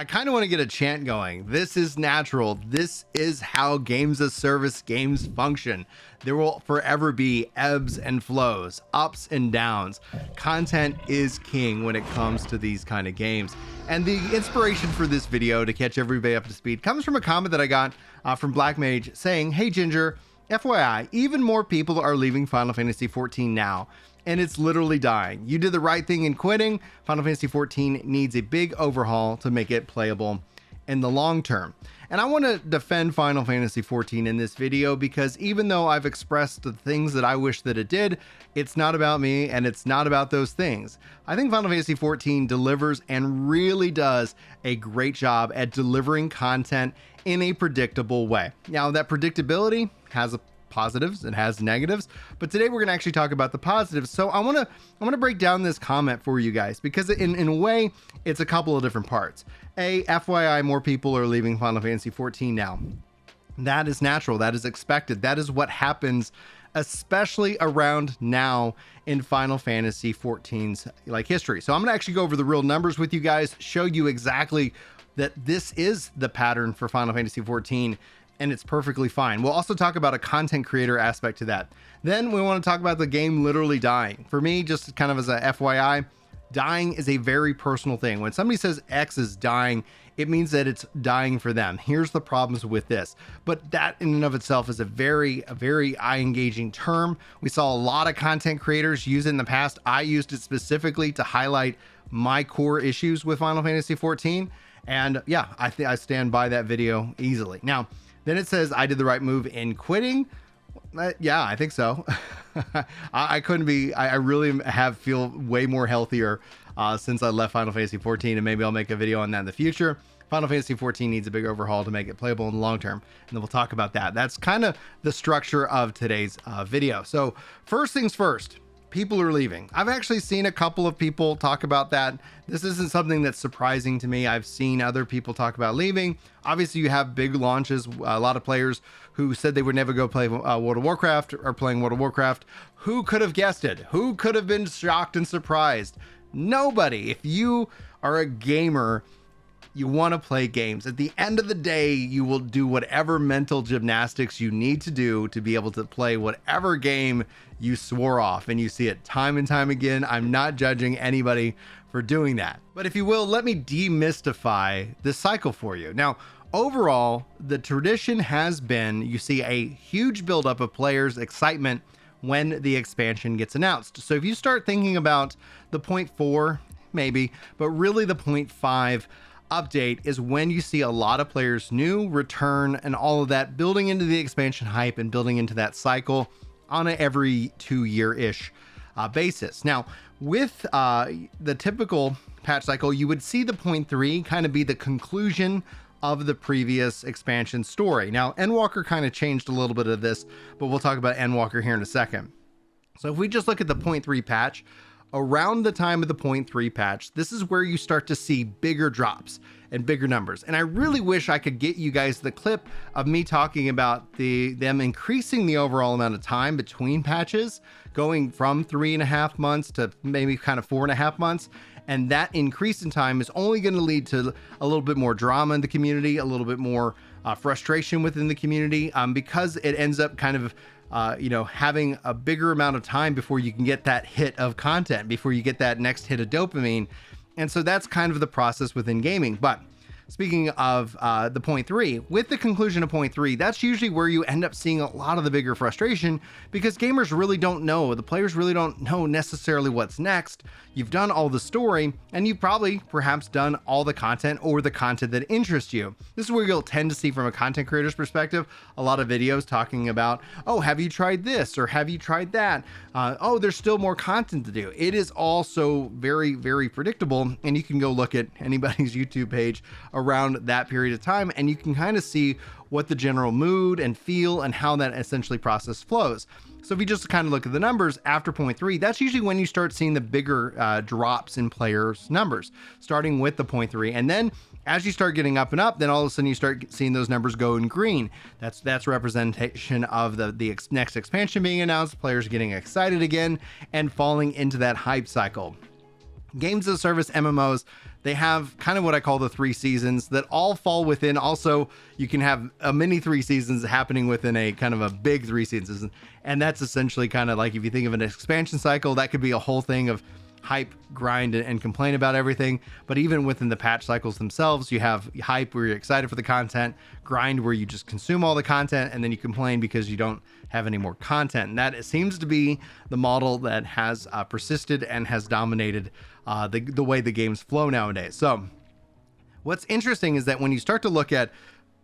I kind of want to get a chant going. This is natural. This is how games as service games function. There will forever be ebbs and flows, ups and downs. Content is king when it comes to these kind of games. And the inspiration for this video, to catch everybody up to speed, comes from a comment that I got from Black Mage saying, "Hey Ginger, FYI, even more people are leaving Final Fantasy XIV now, and it's literally dying. You did the right thing in quitting. Final Fantasy XIV needs a big overhaul to make it playable in the long term." And I want to defend Final Fantasy XIV in this video, because even though I've expressed the things that I wish that it did, it's not about me and it's not about those things. I think Final Fantasy XIV delivers and really does a great job at delivering content in a predictable way. Now, that predictability has positives, it has negatives, but today we're going to actually talk about the positives. So I want to break down this comment for you guys, because in a way it's a couple of different parts. FYI, more people are leaving Final Fantasy XIV now. That is natural, that is expected, that is what happens, especially around now in Final Fantasy XIV's history. So I'm going to actually go over the real numbers with you guys, show you exactly that this is the pattern for Final Fantasy XIV, and it's perfectly fine. We'll also talk about a content creator aspect to that. Then we want to talk about the game literally dying. For me, just kind of as a FYI, dying is a very personal thing. When somebody says X is dying, it means that it's dying for them. Here's the problems with this. But that in and of itself is a very eye-engaging term. We saw a lot of content creators use it in the past. I used it specifically to highlight my core issues with Final Fantasy XIV. And yeah, I stand by that video easily. Now, then it says I did the right move in quitting. Yeah, I think so. I couldn't be, I really feel way more healthier since I left Final Fantasy XIV, and maybe I'll make a video on that in the future. Final Fantasy XIV needs a big overhaul to make it playable in the long term, and then we'll talk about that. That's kind of the structure of today's video. So first things first, people are leaving. I've actually seen a couple of people talk about that. This isn't something that's surprising to me. I've seen other people talk about leaving. Obviously, you have big launches. A lot of players who said they would never go play World of Warcraft are playing World of Warcraft. Who could have guessed it? Who could have been shocked and surprised? Nobody. If you are a gamer, you want to play games. At the end of the day, you will do whatever mental gymnastics you need to do to be able to play whatever game you swore off. And you see it time and time again. I'm not judging anybody for doing that. But if you will, let me demystify this cycle for you. Now, overall, the tradition has been, you see a huge buildup of players' excitement when the expansion gets announced. So if you start thinking about the 0.4, maybe, but really the 0.5 update is when you see a lot of players new, return, and all of that building into the expansion hype and building into that cycle on a every 2-year-ish basis. Now, with the typical patch cycle, you would see the 0.3 kind of be the conclusion of the previous expansion story. Now, Endwalker kind of changed a little bit of this, but we'll talk about Endwalker here in a second. So if we just look at the 0.3 patch, around the time of the 0.3 patch, this is where you start to see bigger drops and bigger numbers. And I really wish I could get you guys the clip of me talking about them increasing the overall amount of time between patches, going from 3.5 months to maybe kind of 4.5 months. And that increase in time is only going to lead to a little bit more drama in the community, a little bit more frustration within the community, because it ends up kind of having a bigger amount of time before you can get that hit of content, before you get that next hit of dopamine. And so that's kind of the process within gaming. But speaking of the 0.3, with the conclusion of 0.3, that's usually where you end up seeing a lot of the bigger frustration, because gamers really don't know, the players really don't know necessarily what's next. You've done all the story, and you've probably perhaps done all the content or the content that interests you. This is where you'll tend to see, from a content creator's perspective, a lot of videos talking about, oh, have you tried this? Or have you tried that? Oh, there's still more content to do. It is also very, very predictable, and you can go look at anybody's YouTube page around that period of time, and you can kind of see what the general mood and feel and how that essentially process flows. So if you just kind of look at the numbers after 0.3, that's usually when you start seeing the bigger drops in players' numbers, starting with the 0.3. And then as you start getting up and up, then all of a sudden you start seeing those numbers go in green. That's representation of the next expansion being announced, players getting excited again and falling into that hype cycle. Games as a service MMOs, they have kind of what I call the 3 seasons that all fall within. Also, you can have a mini 3 seasons happening within a kind of a big 3 seasons. And that's essentially kind of like, if you think of an expansion cycle, that could be a whole thing of hype, grind, and complain about everything. But even within the patch cycles themselves, you have hype where you're excited for the content, grind where you just consume all the content, and then you complain because you don't have any more content. And that seems to be the model that has persisted and has dominated the way the games flow nowadays. So what's interesting is that when you start to look at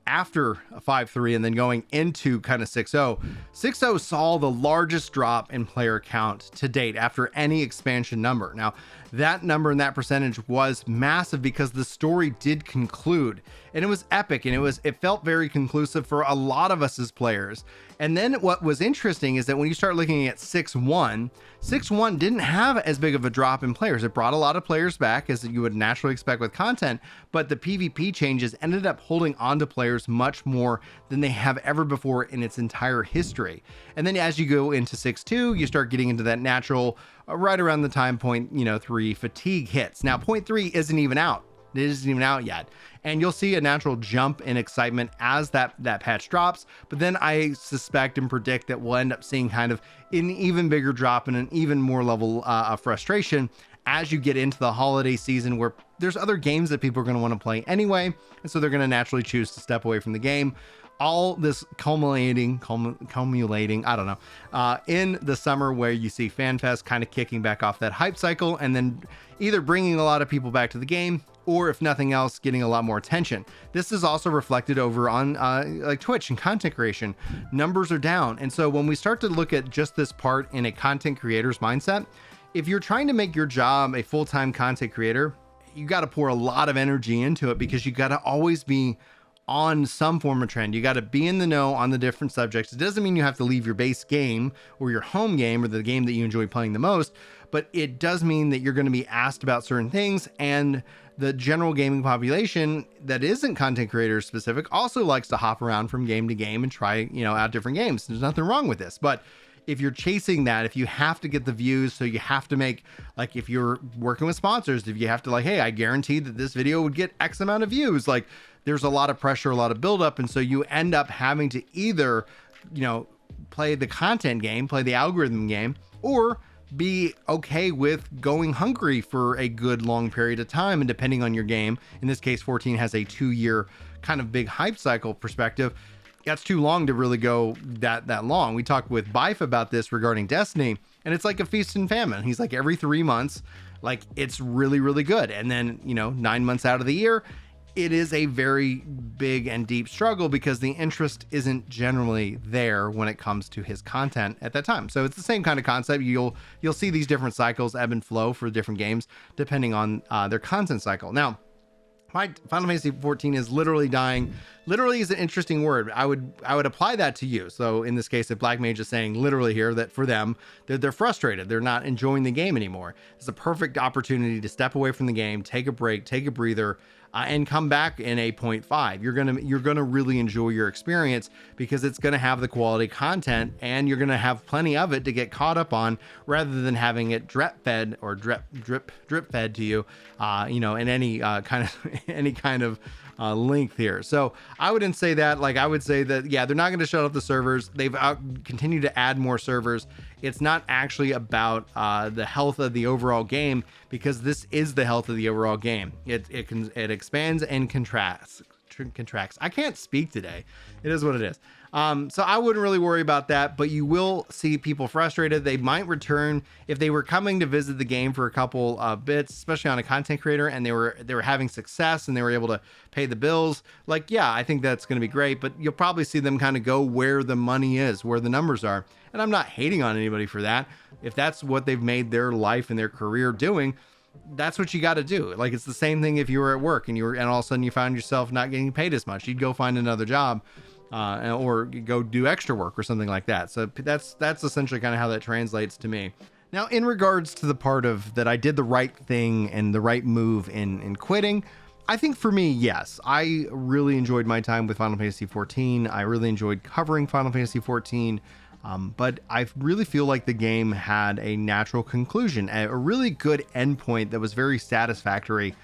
after 5.3 and then going into kind of 6.0, 6.0 saw the largest drop in player count to date after any expansion number. Now, that number and that percentage was massive because the story did conclude, and it was epic, and it felt very conclusive for a lot of us as players. And then what was interesting is that when you start looking at 6.1 didn't have as big of a drop in players. It brought a lot of players back, as you would naturally expect with content, but the PvP changes ended up holding on to players much more than they have ever before in its entire history. And then as you go into 6.2, you start getting into that natural, right around the time point, 3 fatigue hits. Now, point 3 isn't even out. It isn't even out yet. And you'll see a natural jump in excitement as that patch drops. But then I suspect and predict that we'll end up seeing kind of an even bigger drop and an even more level of frustration as you get into the holiday season, where there's other games that people are going to want to play anyway. And so they're going to naturally choose to step away from the game. All this culminating, I don't know, in the summer, where you see FanFest kind of kicking back off that hype cycle and then either bringing a lot of people back to the game, or if nothing else, getting a lot more attention. This is also reflected over on like Twitch and content creation. Numbers are down. And so when we start to look at just this part in a content creator's mindset, if you're trying to make your job a full-time content creator, you got to pour a lot of energy into it, because you got to always be on some form of trend. You got to be in the know on the different subjects. It doesn't mean you have to leave your base game or your home game or the game that you enjoy playing the most, but it does mean that you're going to be asked about certain things. And the general gaming population that isn't content creator specific also likes to hop around from game to game and try, out different games. There's nothing wrong with this, but if you're chasing that, if you have to get the views, so you have to make, like, if you're working with sponsors, if you have to, like, hey, I guarantee that this video would get X amount of views, like, there's a lot of pressure, a lot of buildup. And so you end up having to either, play the content game, play the algorithm game, or be okay with going hungry for a good long period of time. And depending on your game, in this case, 14 has a 2-year kind of big hype cycle perspective. That's too long to really go that long. We talked with Bife about this regarding Destiny, and it's like a feast and famine. He's like, every 3 months, like, it's really, really good. And then, 9 months out of the year, it is a very big and deep struggle, because the interest isn't generally there when it comes to his content at that time. So it's the same kind of concept. You'll see these different cycles ebb and flow for different games depending on their content cycle. Now, Final Fantasy 14 is literally dying. Literally is an interesting word. I would apply that to you. So in this case, if Black Mage is saying literally here, that for them, they're frustrated. They're not enjoying the game anymore. It's a perfect opportunity to step away from the game, take a break, take a breather, and come back in a 0.5. You're gonna really enjoy your experience, because it's gonna have the quality content, and you're gonna have plenty of it to get caught up on, rather than having it drip fed to you, in any kind of length here. So I wouldn't say that. Like, I would say that, yeah, they're not going to shut off the servers. They've continued to add more servers. It's not actually about the health of the overall game, because this is the health of the overall game. It expands and contracts. I can't speak today. It is what it is. So I wouldn't really worry about that, but you will see people frustrated. They might return if they were coming to visit the game for a couple bits, especially on a content creator, and they were having success and they were able to pay the bills. Like, yeah, I think that's going to be great, but you'll probably see them kind of go where the money is, where the numbers are. And I'm not hating on anybody for that. If that's what they've made their life and their career doing, that's what you got to do. Like, it's the same thing if you were at work and all of a sudden you found yourself not getting paid as much. You'd go find another job, or go do extra work or something like that. So that's essentially kind of how that translates to me. Now, in regards to the part of that I did the right thing and the right move in quitting, I think for me, yes, I really enjoyed my time with Final Fantasy XIV. I really enjoyed covering Final Fantasy XIV. But I really feel like the game had a natural conclusion, a really good endpoint that was very satisfactory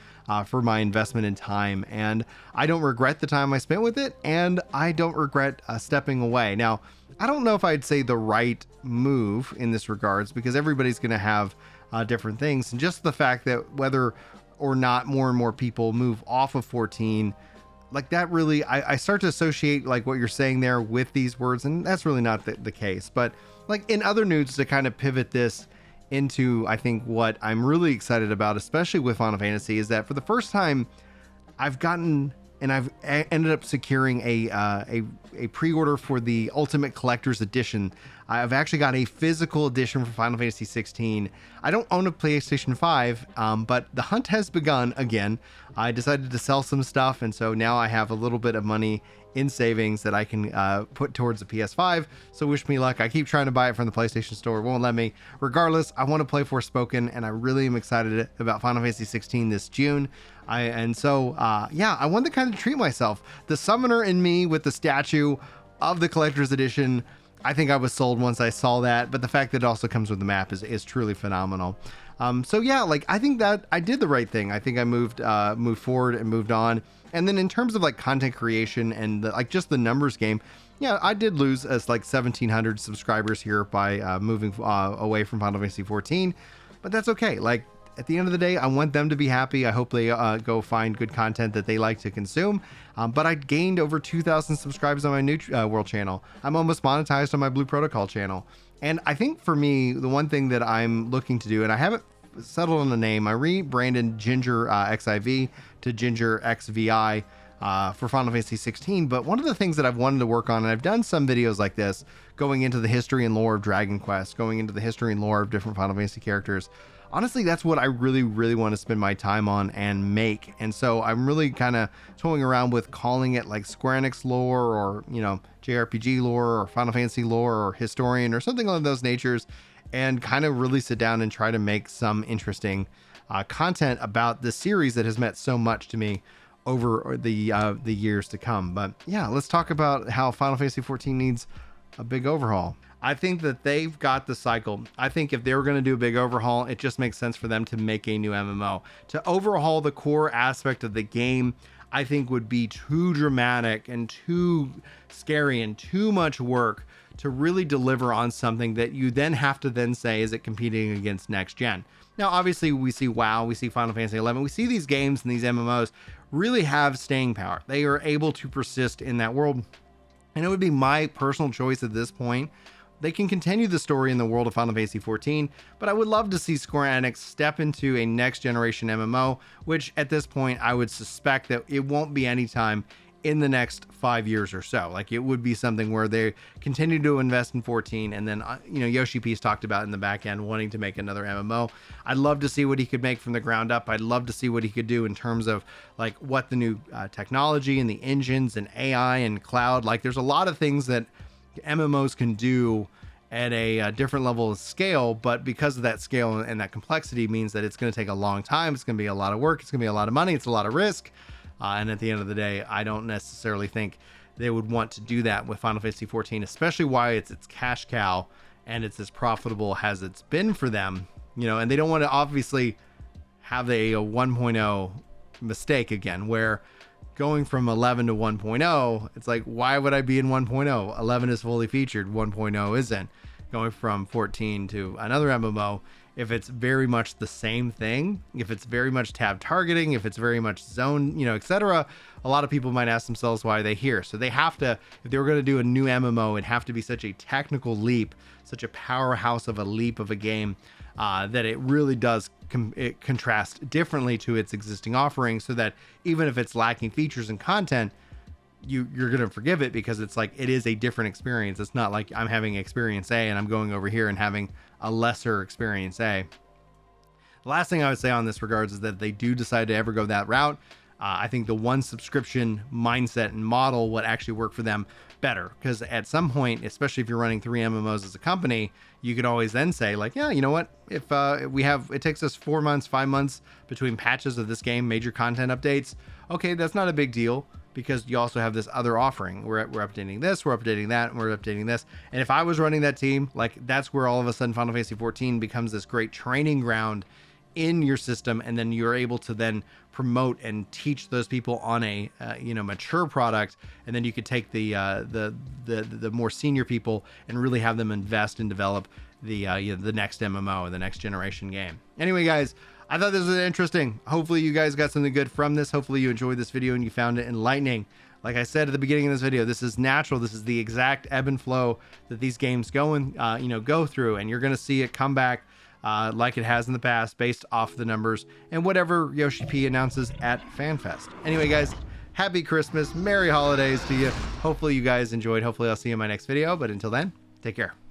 for my investment in time. And I don't regret the time I spent with it, and I don't regret stepping away. Now, I don't know if I'd say the right move in this regards, because everybody's going to have different things. And just the fact that whether or not more and more people move off of 14, like that really, I start to associate like what you're saying there with these words, and that's really not the case. But like in other news, to kind of pivot this into, I think what I'm really excited about, especially with Final Fantasy, is that for the first time I've gotten and I've ended up securing a pre-order for the Ultimate Collector's Edition. I've actually got a physical edition for Final Fantasy 16. I don't own a PlayStation 5, but the hunt has begun again. I decided to sell some stuff, and so now I have a little bit of money in savings that I can put towards the PS5. So wish me luck. I keep trying to buy it from the PlayStation Store. It won't let me. Regardless, I want to play Forspoken, and I really am excited about Final Fantasy 16 this June. I wanted to kind of treat myself. The summoner in me with the statue of the collector's edition, I think I was sold once I saw that, but the fact that it also comes with the map is truly phenomenal. I think that I did the right thing. I think I moved forward and moved on. And then in terms of like content creation and just the numbers game, yeah, I did lose us like 1,700 subscribers here by moving away from Final Fantasy 14, but that's okay. Like, at the end of the day, I want them to be happy. I hope they go find good content that they like to consume. But I gained over 2,000 subscribers on my New World channel. I'm almost monetized on my Blue Protocol channel. And I think for me, the one thing that I'm looking to do, and I haven't settled on a name, I rebranded Ginger XIV to Ginger XVI for Final Fantasy 16. But one of the things that I've wanted to work on, and I've done some videos like this, going into the history and lore of Dragon Quest, going into the history and lore of different Final Fantasy characters. Honestly, that's what I really, really want to spend my time on and make. And so I'm really kind of toying around with calling it like Square Enix lore, or, JRPG lore, or Final Fantasy lore, or historian, or something along those natures, and kind of really sit down and try to make some interesting content about this series that has meant so much to me over the years to come. But yeah, let's talk about how Final Fantasy 14 needs a big overhaul. I think that they've got the cycle. I think if they were going to do a big overhaul, it just makes sense for them to make a new MMO. To overhaul the core aspect of the game, I think would be too dramatic and too scary and too much work to really deliver on something that you then have to then say, is it competing against next gen? Now, obviously, we see WoW, we see Final Fantasy XI, we see these games and these MMOs really have staying power. They are able to persist in that world. And it would be my personal choice at this point. They can continue the story in the world of Final Fantasy XIV, but I would love to see Square Enix step into a next generation MMO, which at this point I would suspect that it won't be anytime in the next 5 years or so. Like, it would be something where they continue to invest in 14, and then Yoshi P's talked about in the back end wanting to make another MMO. I'd love to see what he could make from the ground up. I'd love to see what he could do in terms of like what the new technology and the engines and AI and cloud, like there's a lot of things that MMOs can do at a different level of scale, but because of that scale and that complexity means that it's going to take a long time. It's going to be a lot of work. It's going to be a lot of money. It's a lot of risk. And at the end of the day, I don't necessarily think they would want to do that with Final Fantasy XIV, especially why it's cash cow and it's as profitable as it's been for them, and they don't want to obviously have a 1.0 mistake again, where going from 11 to 1.0, it's like, why would I be in 1.0? 11 is fully featured, 1.0 isn't. Going from 14 to another MMO, if it's very much the same thing, if it's very much tab targeting, if it's very much zone, etc., a lot of people might ask themselves why they're here. So they have to, if they were going to do a new MMO, it'd have to be such a technical leap, such a powerhouse of a leap of a game, that it really does contrast differently to its existing offerings, so that even if it's lacking features and content, you're going to forgive it, because it's like, it is a different experience. It's not like I'm having experience A and I'm going over here and having a lesser experience A. The last thing I would say on this regards is that if they do decide to ever go that route, I think the one subscription mindset and model would actually work for them better, because at some point, especially if you're running 3 MMOs as a company, you could always then say like, yeah, you know what, if it takes us 4 months, 5 months between patches of this game, major content updates, okay, that's not a big deal, because you also have this other offering. We're updating this, we're updating that, and we're updating this. And if I was running that team, like, that's where all of a sudden Final Fantasy XIV becomes this great training ground in your system, and then you're able to then promote and teach those people on a mature product, and then you could take the more senior people and really have them invest and develop the next MMO, the next generation game. Anyway, guys, I thought this was interesting. Hopefully you guys got something good from this. Hopefully you enjoyed this video and you found it enlightening. Like I said at the beginning of this video, this is natural. This is the exact ebb and flow that these games go through, and you're going to see it come back like it has in the past, based off the numbers and whatever Yoshi P announces at FanFest. Anyway, guys, happy Christmas, Merry Holidays to you. Hopefully you guys enjoyed. Hopefully I'll see you in my next video, but until then, take care.